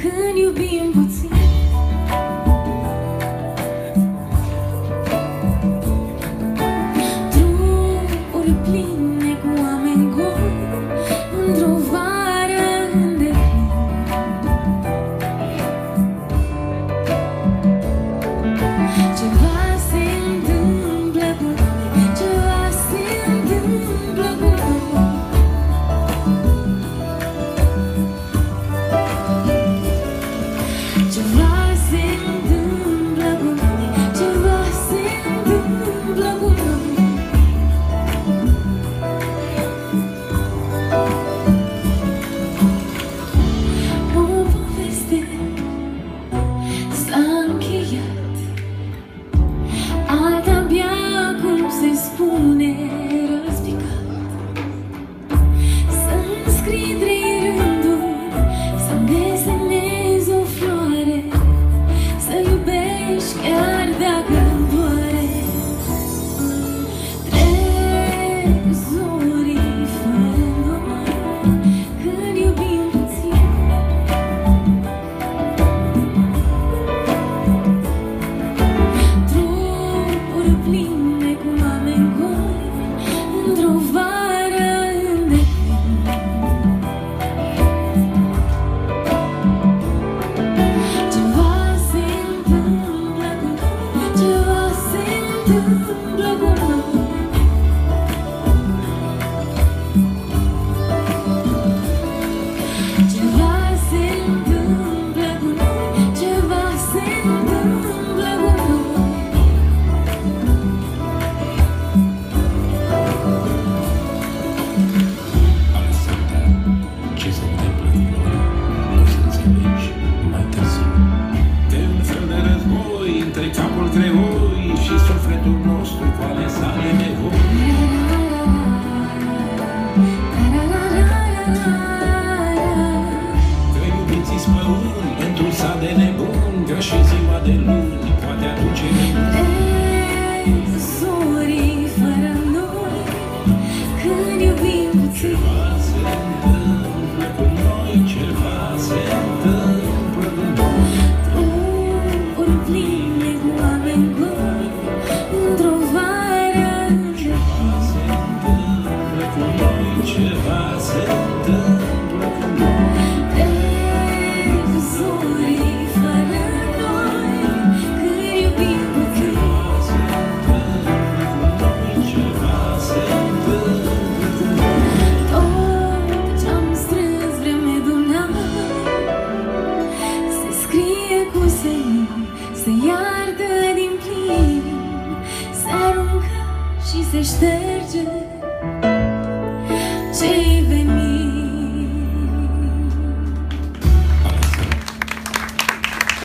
când iubim puțin. Drumuri pline cu oameni goi, într-o vară îndeplin. Ceva se întâmplă cu noi, ceva se întâmplă cu noi. Ceva se întâmplă cu noi, ceva se întâmplă cu noi. O poveste s-a încheiat, alta abia, cum se spune, răspicat. Să-mi scrii 3 rânduri, să-mi desenez o floare, să iubești chiar dacă îmi doare. Trec zorii fără noi, când iubim puțin. Drumuri pline cu oameni goi, într-o vară îndeplin. Ceva se întâmplă cu noi, ceva se întâmplă cu noi. Ceva se întâmplă cu noi, ceva se întâmplă cu noi. Alexandra, ce se întâmplă cu noi o să înțelegi mai târziu. De un fel de război între capul greoi și sufletul nostru cu ale sale nevoi. Că iubiți-ți pământ pentru sat de nebun, că și ziua de luni poate aduce nebun. Zorii fără noi, când iubim puțin. Ceva se întâmplă cu noi, ceva se întâmplă cu noi. Drumuri pline cu oameni goi, într-o vară îndeplin. Ceva se întâmplă cu noi, ceva se întâmplă cu noi. Trec zorii fără noi, când iubim puțin. Ceva se întâmplă cu noi. Tot ce-am strâns vreme dulea se scrie cu senin, se iartă din plin, se aruncă și se șterge. Ce